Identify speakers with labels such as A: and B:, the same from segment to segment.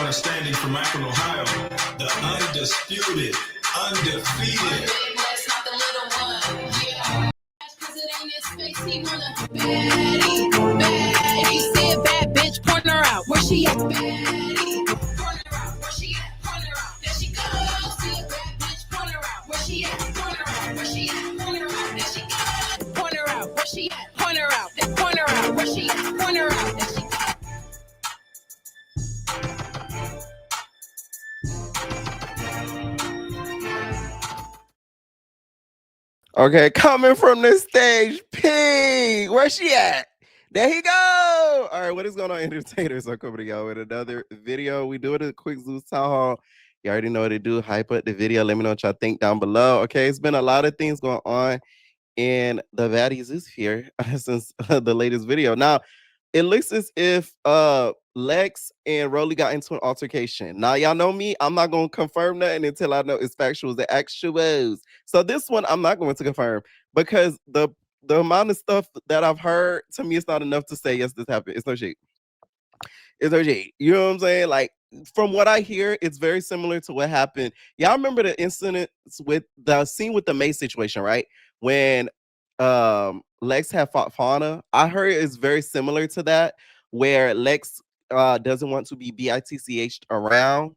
A: corner standing from Akron, Ohio, the undisputed, undefeated. That's not the little one. Yeah.
B: He said, bad bitch, point her out. Where she at? Point her out. Where she at? Point her out. There she goes. See a bad bitch, point her out. Where she at? Point her out. Where she at? Point her out. There she goes. Point her out. Where she at? Point her out. Point her out. Where she at? Point her out. There she goes.
C: Okay, coming from the stage, P. Where she at? There he go. All right, what is going on, entertainers? I'm coming to y'all with another video. We do it a quick Zeus Town Hall. You already know what to do. Hype up the video. Let me know what y'all think down below. Okay, it's been a lot of things going on in the Baddies is here since the latest video. Now, it looks as if Lex and Rolly got into an altercation. Now, y'all know me. I'm not going to confirm nothing until I know it's factuals and actuals. So this one, I'm not going to confirm because the amount of stuff that I've heard, to me, it's not enough to say, yes, this happened. It's no shade. It's no shade. You know what I'm saying? Like, from what I hear, it's very similar to what happened. Y'all remember the incident with the scene with the May situation, right? When Lex had fought Fauna. I heard it's very similar to that, where Lex doesn't want to be bitched around,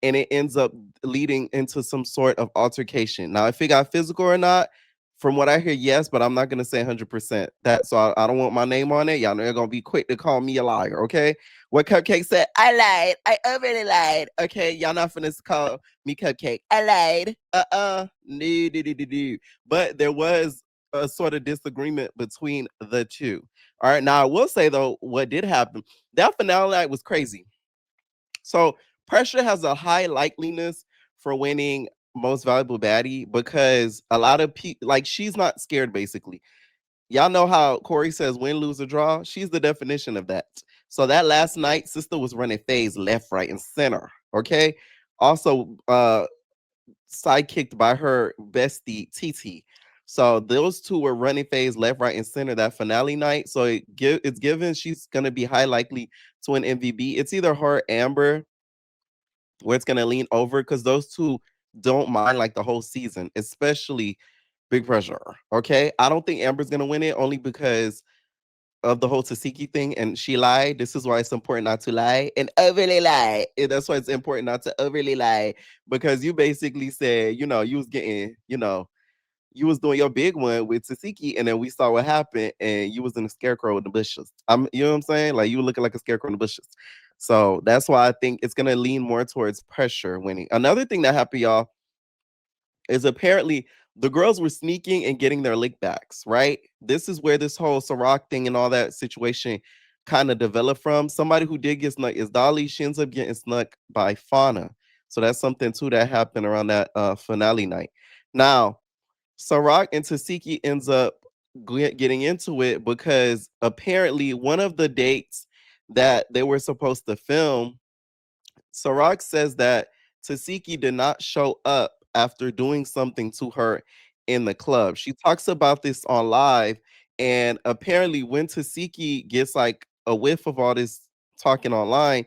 C: and it ends up leading into some sort of altercation. Now, if it got physical or not, from what I hear, yes, but I'm not gonna say 100%. So I don't want my name on it. Y'all know they're gonna be quick to call me a liar, okay? What Cupcake said, I lied. I already lied. Okay, y'all not finna call me Cupcake. I lied. No. But there was a sort of disagreement between the two. All right, now I will say though, what did happen, that finale night was crazy. So Pressure has a high likeliness for winning most valuable baddie because a lot of people, like, she's not scared basically. Y'all know how Corey says win, lose, or draw? She's the definition of that. So that last night, sister was running phase left, right, and center. Okay. Also, sidekicked by her bestie TT. So those two were running phase left, right, and center that finale night. So it's given she's gonna be high likely to win MVP. It's either her or Amber where it's gonna lean over because those two don't mind like the whole season, especially Big Pressure. Okay. I don't think Amber's gonna win it only because of the whole Tesehki thing, and she lied. This is why it's important not to lie and overly lie. And that's why it's important not to overly lie, because you basically said, you was getting, you was doing your big one with Tesehki, and then we saw what happened, and you was in a scarecrow in the bushes. You know what I'm saying? Like, you were looking like a scarecrow in the bushes. So that's why I think it's gonna lean more towards Pressure winning. Another thing that happened, y'all, is apparently the girls were sneaking and getting their lick backs, right? This is where this whole Ciroc thing and all that situation kind of developed from. Somebody who did get snuck is Dolly. She ends up getting snuck by Fauna. So that's something too that happened around that finale night. Now, Sarak and Tesehki ends up getting into it because apparently one of the dates that they were supposed to film, Sarak says that Tesehki did not show up after doing something to her in the club. She talks about this on live, and apparently when Tesehki gets like a whiff of all this talking online,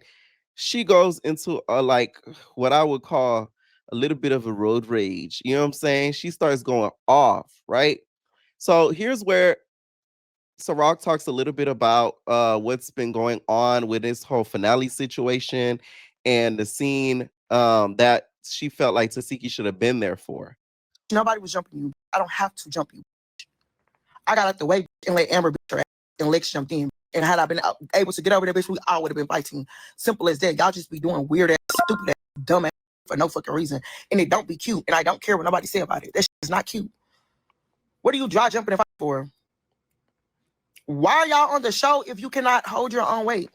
C: she goes into a, like, what I would call a little bit of a road rage. You know what I'm saying? She starts going off, right? So here's where Ciroc talks a little bit about what's been going on with this whole finale situation and the scene that she felt like Tesehki should have been there for.
D: Nobody was jumping you. I don't have to jump you. I got out the way and let Amber beat her ass, and Lex jumped in. And had I been able to get over there, bitch, we all would have been fighting. Simple as that. Y'all just be doing weird ass, stupid ass, dumb ass for no fucking reason. And it don't be cute. And I don't care what nobody say about it. That shit is not cute. What are you dry jumping and fight for? Why are y'all on the show if you cannot hold your own weight?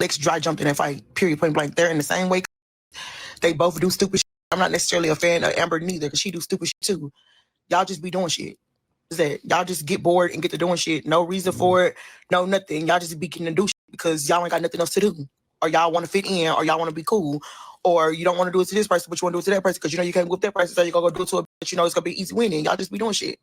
D: Lex dry jumping and fight. Period. Point blank. They're in the same way. They both do stupid shit. I'm not necessarily a fan of Amber neither, because she do stupid shit too. Y'all just be doing shit. Is that y'all just get bored and get to doing shit? No reason for it. No nothing. Y'all just be getting to do shit because y'all ain't got nothing else to do. Or y'all want to fit in, or y'all want to be cool. Or you don't want to do it to this person, but you want to do it to that person because you know you can't whip that person, so you're going to go do it to a bitch. You know it's going to be easy winning. Y'all just be doing shit.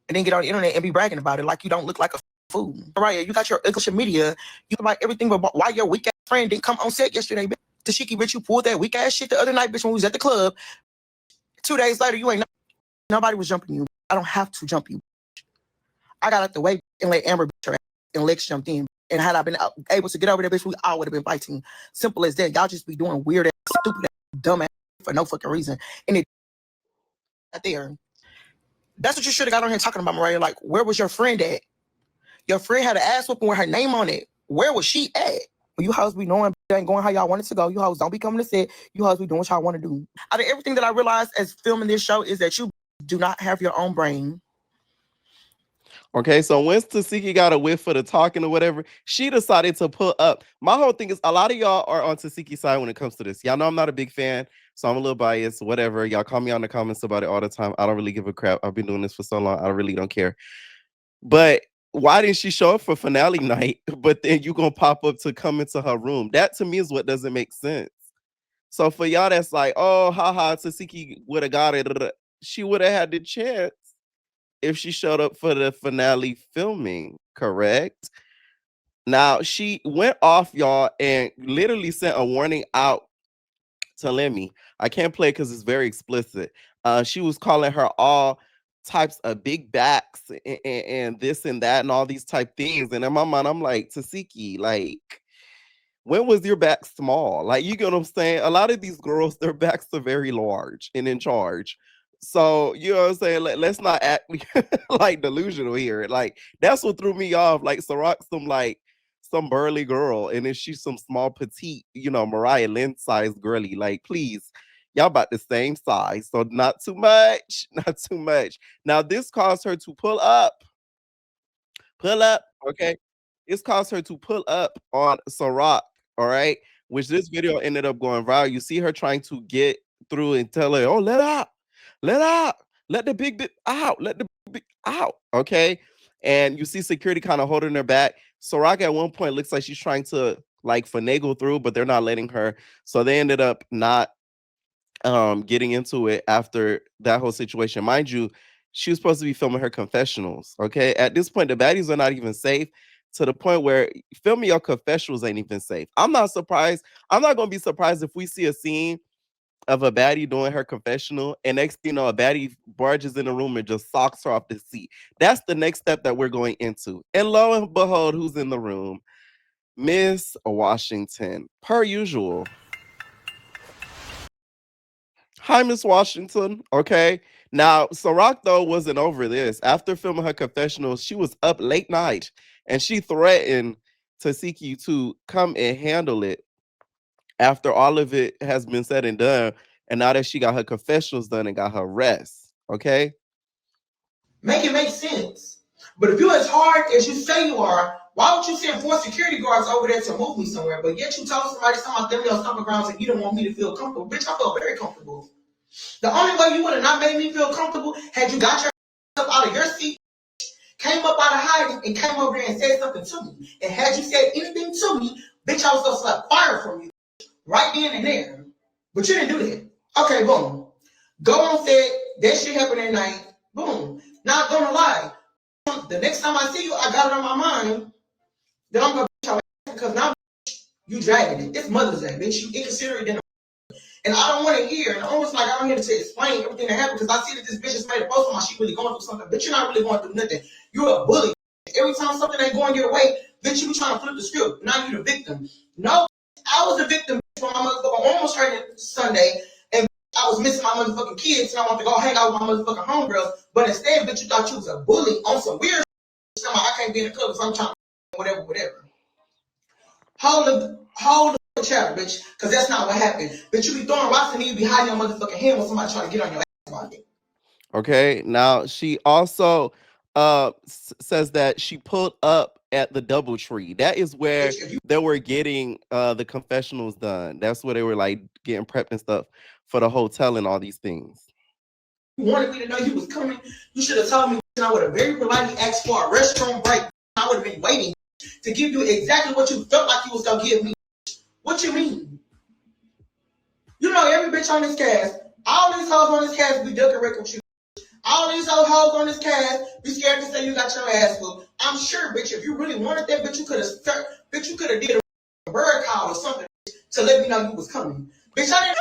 D: And then get on the internet and be bragging about it like you don't look like a fool. Mariah, you got your social media. You can buy everything, but why your weak ass friend didn't come on set yesterday, bitch? Tesehki, bitch, you pulled that weak ass shit the other night, bitch, when we was at the club. 2 days later, you ain't nobody was jumping you. I don't have to jump you. I got out the way and let Amber bitch her ass, and Lex jumped in. And had I been able to get over there, bitch, we all would have been fighting. Simple as that. Y'all just be doing weird ass, stupid ass, dumb ass for no fucking reason. And it right there. That's what you should have got on here talking about, Mariah. Like, where was your friend at? Your friend had an ass whooping with her name on it. Where was she at? You hoes be knowing ain't going how y'all want it to go. You hoes don't be coming to set. You hoes be doing what y'all want to do. Out of everything that I realized as filming this show is that you do not have your own brain.
C: Okay, so once Tesehki got a whiff for the talking or whatever, she decided to pull up. My whole thing is a lot of y'all are on Tesehki's side when it comes to this. Y'all know I'm not a big fan, so I'm a little biased, whatever. Y'all call me on the comments about it all the time. I don't really give a crap. I've been doing this for so long. I really don't care. But why didn't she show up for finale night, but then you gonna pop up to come into her room? That to me is what doesn't make sense. So for y'all that's like, oh, haha, Tesehki would have got it. She would have had the chance if she showed up for the finale filming, correct? Now, she went off, y'all, and literally sent a warning out to Lemmy. I can't play because it's very explicit. She was calling her all types of big backs and this and that and all these type things. And in my mind, I'm like, Tesehki, like, when was your back small? Like, you get what I'm saying? A lot of these girls, their backs are very large and in charge. So, you know what I'm saying? Let's not act like delusional here. Like, that's what threw me off. Like, Ciroc, some burly girl, and then she's some small, petite, Mariah Lynn size girly. Like, please, y'all about the same size. So, not too much. Not too much. Now, this caused her to pull up. Okay? This caused her to pull up on Ciroc, all right? Which this video ended up going viral. You see her trying to get through and tell her, oh, let out, let the big bit out, let the big out, okay? And you see security kind of holding her back. Ciroc at one point looks like she's trying to like finagle through, but they're not letting her. So they ended up not getting into it after that whole situation. Mind you, she was supposed to be filming her confessionals. Okay. At this point, the baddies are not even safe to the point where filming your confessionals ain't even safe. I'm not surprised. I'm not gonna be surprised if we see a scene of a baddie doing her confessional, and next thing you know, a baddie barges in the room and just socks her off the seat. That's the next step that we're going into. And lo and behold, who's in the room? Miss Washington, per usual. Hi, Miss Washington. Okay. Now, Ciroc, though, wasn't over this. After filming her confessionals, she was up late night and she threatened Tesehki to come and handle it after all of it has been said and done. And now that she got her confessionals done and got her rest. Okay.
D: Make it make sense. But if you're as hard as you say you are, why would you send 4 security guards over there to move me somewhere? But yet you told somebody something about them stomping grounds and you don't want me to feel comfortable. Bitch, I feel very comfortable. The only way you would have not made me feel comfortable had you got your up out of your seat, came up out of hiding, and came over there and said something to me. And had you said anything to me, bitch, I was gonna slap fire from you right then and there. But you didn't do that. Okay, boom. Go on set. That shit happened at night. Boom. Not gonna lie. The next time I see you, I got it on my mind that I'm gonna beat your ass because now you dragging it. It's Mother's Day, bitch. You inconsiderate than. And I don't want to hear, and almost like I'm here to explain everything that happened because I see that this bitch has made a post on my shit really going through something. Bitch, you're not really going through nothing. You're a bully. Every time something ain't going your way, bitch, you be trying to flip the script. Now you're the victim. No, I was the victim when my motherfucker almost hurt Sunday, and I was missing my motherfucking kids, and I wanted to go hang out with my motherfucking homegirls. But instead, bitch, you thought you was a bully on some weird shit. I can't be in the club because I'm trying to whatever. Hold the chatter, bitch, because that's not what happened. Bitch, you be throwing rocks and you be hiding your motherfucking hand when somebody trying to get on your ass about it.
C: Okay. Now she also says that she pulled up at the DoubleTree. That is where they were getting the confessionals done. That's where they were like getting prepped and stuff for the hotel and all these things.
D: You wanted me to know you was coming. You should have told me, and I would have very politely asked for a restroom break. I would have been waiting to give you exactly what you felt like you was gonna give me. What you mean? You know every bitch on this cast, all these hoes on this cast be ducking record with you. All these old hoes on this cast be scared to say you got your ass whooped. I'm sure, bitch, if you really wanted that, bitch, you could have did a bird call or something to to let me know you was coming. Bitch, I didn't.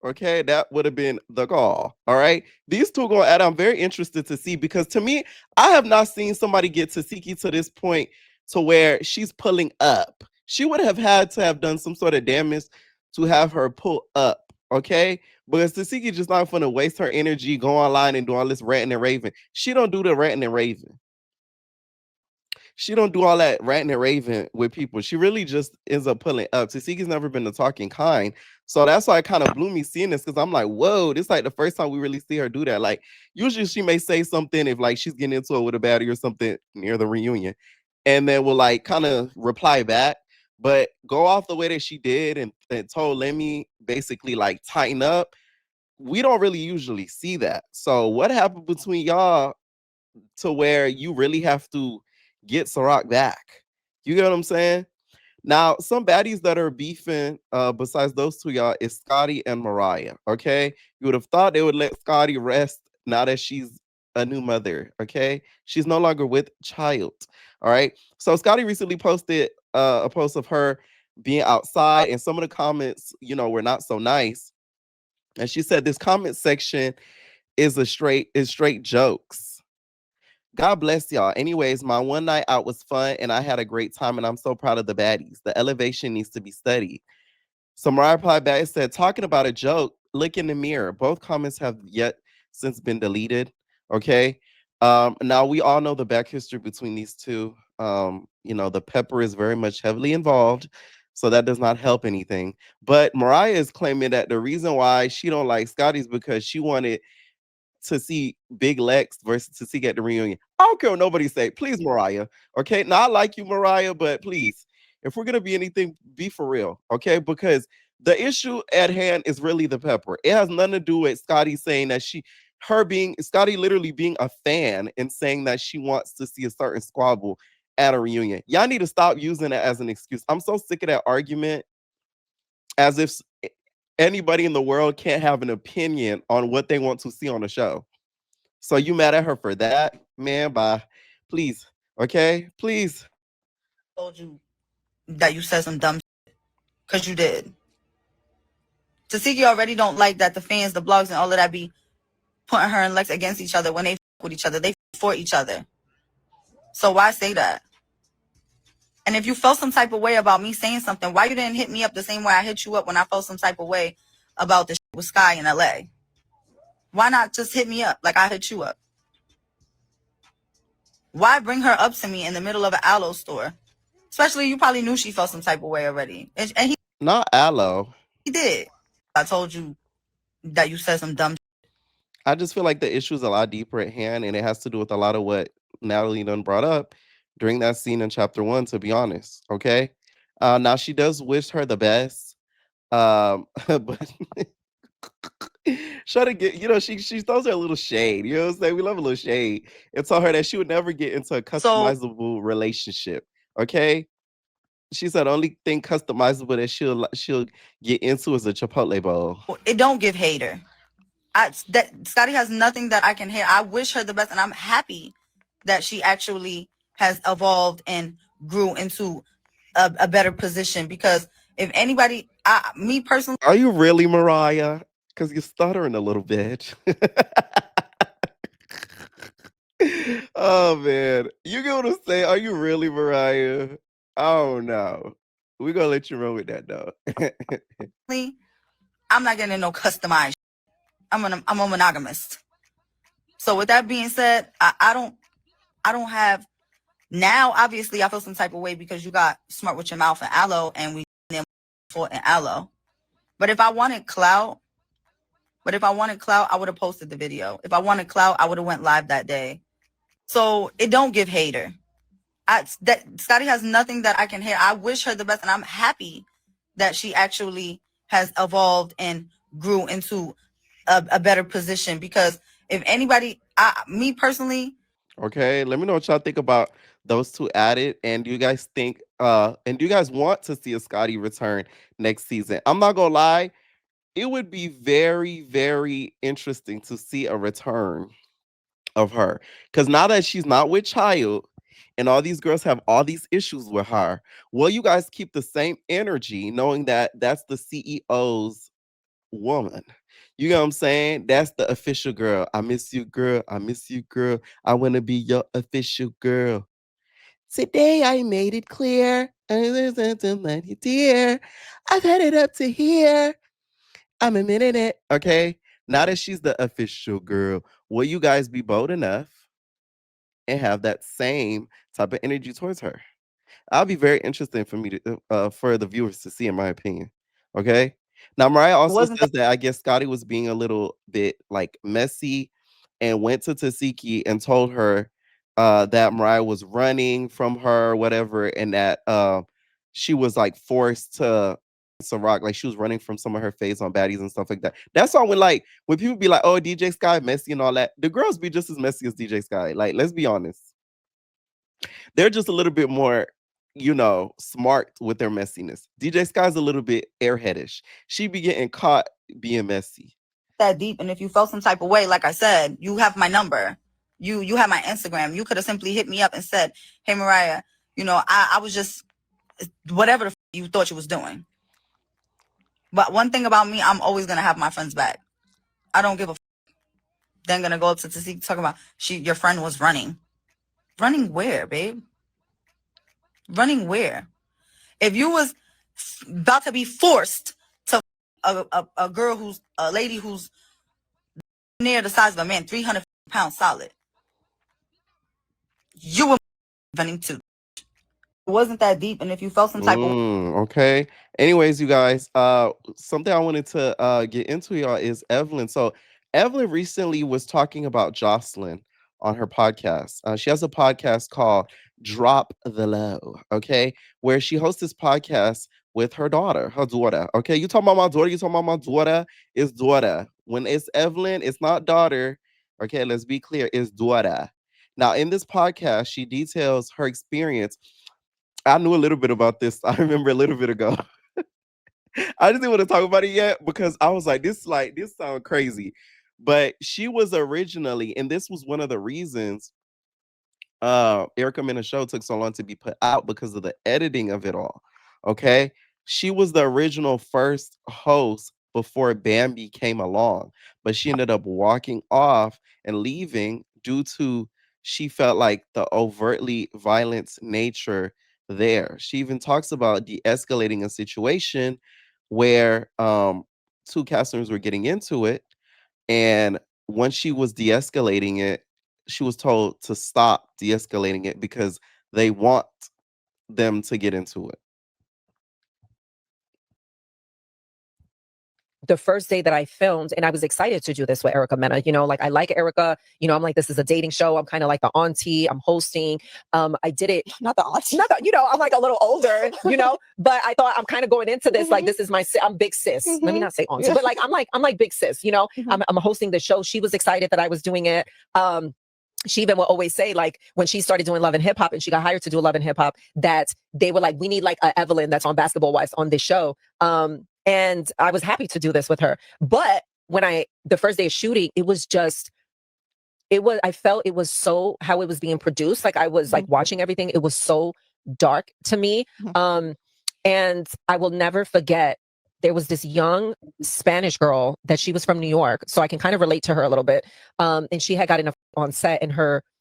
C: Okay, that would have been the call. All right. These two going at it. I'm very interested to see because to me, I have not seen somebody get Tesehki to this point to where she's pulling up. She would have had to have done some sort of damage to have her pull up. Okay. Because Tesehki just not going to waste her energy, go online and do all this ranting and raving. She don't do the ranting and raving. She don't do all that ranting and raving with people. She really just ends up pulling up. Tesehki's never been the talking kind. So that's why it kind of blew me seeing this because I'm like, whoa, this is like the first time we really see her do that. Like, usually she may say something if like she's getting into it with a baddie or something near the reunion, and then will like kind of reply back. But go off the way that she did and told Lemmy basically like tighten up. We don't really usually see that. So what happened between y'all to where you really have to get Ciroc back? You get what I'm saying? Now, some baddies that are beefing, besides those two, y'all, is Scotty and Mariah. Okay, you would have thought they would let Scotty rest now that she's a new mother. Okay, she's no longer with child. All right. So Scotty recently posted a post of her being outside, and some of the comments, were not so nice. And she said this comment section is straight jokes. God bless y'all. Anyways, my one night out was fun and I had a great time and I'm so proud of the baddies. The elevation needs to be studied. So Mariah replied back and said, talking about a joke, look in the mirror. Both comments have yet since been deleted. Okay. Now we all know the back history between these two. The pepper is very much heavily involved. So that does not help anything. But Mariah is claiming that the reason why she don't like Scotty is because she wanted to see Big Lex versus to see at the reunion. I don't care what nobody say. Please, Mariah. Okay. Now I like you, Mariah, but please, if we're gonna be anything, be for real. Okay. Because the issue at hand is really the pepper. It has nothing to do with Scotty saying that Scotty literally being a fan and saying that she wants to see a certain squabble at a reunion. Y'all need to stop using it as an excuse. I'm so sick of that argument as if anybody in the world can't have an opinion on what they want to see on the show. So you mad at her for that? Man, bye. Please. Okay? Please.
E: Told you that you said some dumb shit. Because you did. Tesehki already don't like that the fans, the blogs, and all of that be putting her and Lex against each other when they with each other. They for each other. So why say that? And if you felt some type of way about me saying something, why you didn't hit me up the same way I hit you up when I felt some type of way about the shit with Sky in LA? Why not just hit me up like I hit you up? Why bring her up to me in the middle of an aloe store? Especially you probably knew she felt some type of way already. And he
C: Not aloe.
E: He did. I told you that you said some dumb shit.
C: I just feel like the issue is a lot deeper at hand, and it has to do with a lot of what Natalie done brought up during that scene in chapter 1, to be honest. Okay. Now she does wish her the best. But try to get, she throws her a little shade. You know what I'm saying? We love a little shade. And told her that she would never get into a customizable relationship. Okay. She said only thing customizable that she'll get into is a Chipotle bowl.
E: It don't give hater. Scotty has nothing that I can hate. I wish her the best, and I'm happy that she actually has evolved and grew into a better position. Because if anybody, me personally,
C: are you really Mariah? Because you're stuttering a little bit. Oh man, you get what I'm saying? Are you really Mariah? Oh no, we're gonna let you run with that though.
E: I'm not getting no customized. I'm a monogamist. So with that being said, I don't have now. Obviously, I feel some type of way because you got smart with your mouth and aloe, and we fought in aloe. But if I wanted clout, I would have posted the video. If I wanted clout, I would have went live that day. So it don't give hater. Scotty has nothing that I can hate. I wish her the best, and I'm happy that she actually has evolved and grew into a better position. Because if anybody, me personally.
C: Okay, let me know what y'all think about those two added, and do you guys want to see a Scotty return next season? I'm not gonna lie, it would be very, very interesting to see a return of her. Because now that she's not with Child and all these girls have all these issues with her, will you guys keep the same energy knowing that that's the CEO's woman? You know what I'm saying? That's the official girl. I miss you, girl. I miss you, girl. I want to be your official girl. Today I made it clear. Dear, I've had it up to here. I'm admitting it. Okay. Now that she's the official girl, will you guys be bold enough and have that same type of energy towards her? That'll be very interesting for me to for the viewers to see, in my opinion. Okay. Now Mariah also
E: Wasn't
C: says that I guess Scotty was being a little bit like messy and went to Tesehki and told her that Mariah was running from her, whatever, and that she was like forced to Ciroc, like she was running from some of her phase on Baddies and stuff like that. That's all when people be like, oh, DJ Sky messy and all that, the girls be just as messy as DJ Sky. Like, let's be honest. They're just a little bit more, smart with their messiness. DJ Sky's a little bit airheadish. She be getting caught being messy.
E: that deep, and if you felt some type of way, like I said, you have my number. You have my Instagram. You could have simply hit me up and said, hey, Mariah, I was just whatever the you thought you was doing. But one thing about me, I'm always going to have my friends back. I don't give a Then going to go up to see, talk about your friend was running. Running where, babe? Running where? If you was about to be forced to a girl who's a lady who's near the size of a man, 300 pounds solid, you were running too. It wasn't that deep, and if you felt some type of
C: okay. Anyways, you guys, something I wanted to get into, y'all, is Evelyn. So Evelyn recently was talking about Jocelyn on her podcast. She has a podcast called Drop the Low, okay, where she hosts this podcast with her daughter. Okay, you talking about my daughter, it's daughter. When it's Evelyn, it's not daughter. Okay, let's be clear, it's daughter. Now, in this podcast, she details her experience. I knew a little bit about this. I remember a little bit ago. I just didn't want to talk about it yet because I was like, this sounds crazy. But she was originally, and this was one of the reasons Erica Mena's show took so long to be put out, because of the editing of it all. Okay. She was the original first host before Bambi came along, but she ended up walking off and leaving due to she felt like the overtly violent nature there. She even talks about de-escalating a situation where two customers were getting into it, and once she was de-escalating it, she was told to stop de-escalating it because they want them to get into it.
F: The first day that I filmed, and I was excited to do this with Erica Mena. Like, I like Erica. I'm like, this is a dating show. I'm kind of like the auntie. I'm hosting. I did it.
G: Not the auntie.
F: I'm like a little older, but I thought I'm kind of going into this, like, this is I'm big sis. Let me not say auntie, but like, I'm like big sis, I'm hosting the show. She was excited that I was doing it. She even would always say, like, when she started doing Love and Hip Hop and she got hired to do Love and Hip Hop, that they were like, we need like a Evelyn that's on Basketball Wives on this show. And I was happy to do this with her. But the first day of shooting, I felt it was so, how it was being produced. Like, I was like watching everything. It was so dark to me. And I will never forget, there was this young Spanish girl that she was from New York. So I can kind of relate to her a little bit. And she had gotten on set, and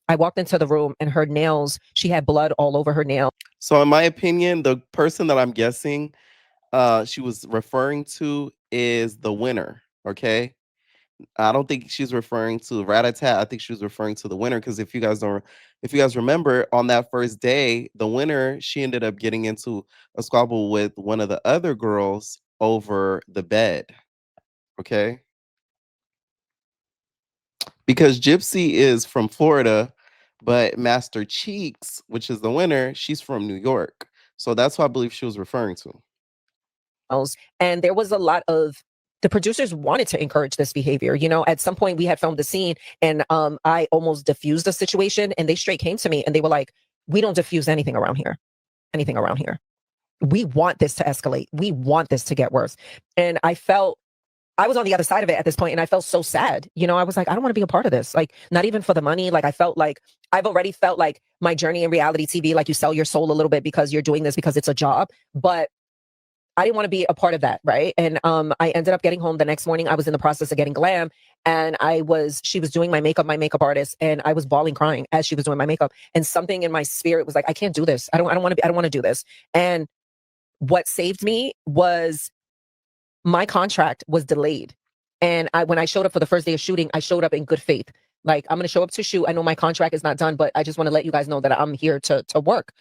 F: I walked into the room and her nails, she had blood all over her nail.
C: So in my opinion, the person that I'm guessing she was referring to is the winner. Okay. I don't think she's referring to Rat-a-tat. I think she was referring to the winner, because if you guys remember, on that first day, the winner, she ended up getting into a squabble with one of the other girls over the bed. Okay. Because Gypsy is from Florida, but Master Cheeks, which is the winner, she's from New York. So that's what I believe she was referring to.
F: And there was a lot of, the producers wanted to encourage this behavior. At some point we had filmed the scene, and I almost diffused the situation, and they straight came to me and they were like, we don't diffuse anything around here. We want this to escalate. We want this to get worse. And I felt I was on the other side of it at this point, and I felt so sad. You know, I was like, I don't want to be a part of this. Like, not even for the money. Like, I felt like I've already felt like my journey in reality TV, like you sell your soul a little bit because you're doing this because it's a job. But I didn't want to be a part of that, right? And I ended up getting home the next morning. I was in the process of getting glam, and she was doing my makeup artist, and I was bawling, crying as she was doing my makeup. And something in my spirit was like, I can't do this. I don't want to do this. And what saved me was my contract was delayed. And when I showed up for the first day of shooting, I showed up in good faith. Like, I'm going to show up to shoot. I know my contract is not done, but I just want to let you guys know that I'm here to work.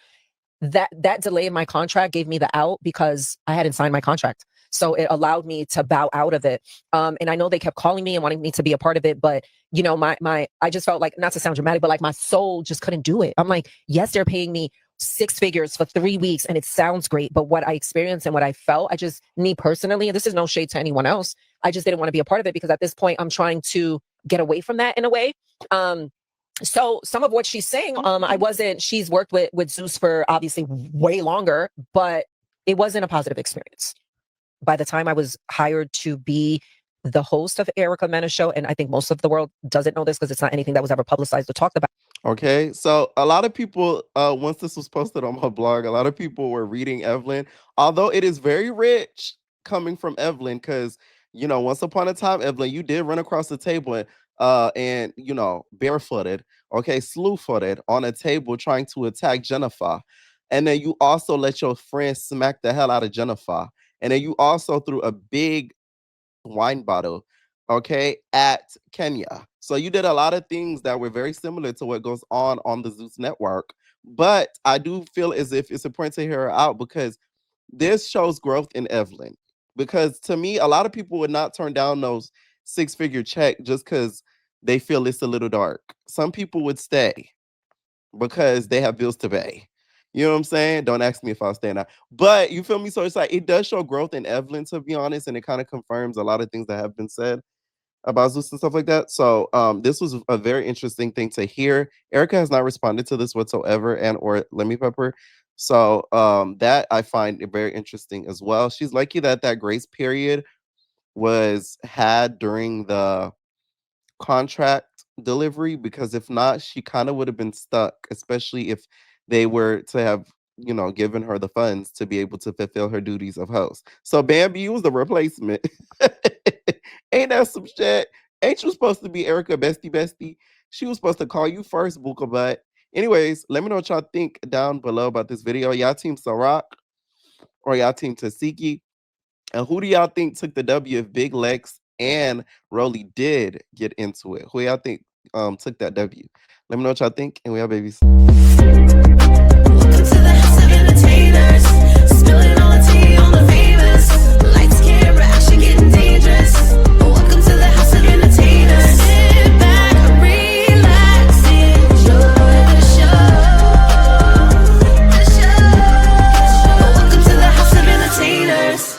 F: That delay in my contract gave me the out because I hadn't signed my contract. So it allowed me to bow out of it. And I know they kept calling me and wanting me to be a part of it, but you know, I just felt like, not to sound dramatic, but like my soul just couldn't do it. I'm like, yes, they're paying me 6 figures for 3 weeks and it sounds great, but what I experienced and what I felt, me personally, and this is no shade to anyone else, I just didn't want to be a part of it because at this point I'm trying to get away from that in a way. So some of what she's saying, she's worked with Zeus for obviously way longer, but it wasn't a positive experience. By the time I was hired to be the host of Erica Mena's show, and I think most of the world doesn't know this because it's not anything that was ever publicized or talked about.
C: Okay, so a lot of people, once this was posted on my blog, a lot of people were reading Evelyn, although it is very rich coming from Evelyn, because, you know, once upon a time, Evelyn, you did run across the table and you know, barefooted, okay, slew-footed on a table trying to attack Jennifer. And then you also let your friend smack the hell out of Jennifer. And then you also threw a big wine bottle, okay, at Kenya. So you did a lot of things that were very similar to what goes on the Zeus network. But I do feel as if it's important to hear her out because this shows growth in Evelyn. Because to me, a lot of people would not turn down those 6-figure check just because they feel it's a little dark. Some people would stay because they have bills to pay. You know what I'm saying? Don't ask me if I'll stay or not. But you feel me? So it's like it does show growth in Evelyn, to be honest, and it kind of confirms a lot of things that have been said about Zeus and stuff like that. So this was a very interesting thing to hear. Erica has not responded to this whatsoever, and or Lemmy Pepper. So that I find very interesting as well. She's lucky that grace period was had during the contract delivery, because if not, she kind of would have been stuck, especially if they were to have, you know, given her the funds to be able to fulfill her duties of host. So Bambi, you was the replacement. Ain't that some shit? Ain't you supposed to be Erica bestie? She was supposed to call you first, Buka butt. Anyways, let me know what y'all think down below about this video. Y'all team Ciroc or y'all team Tesehki? And who do y'all think took the W if Big Lex and Rolly did get into it? Who y'all think took that W? Let me know what y'all think, and we are babies.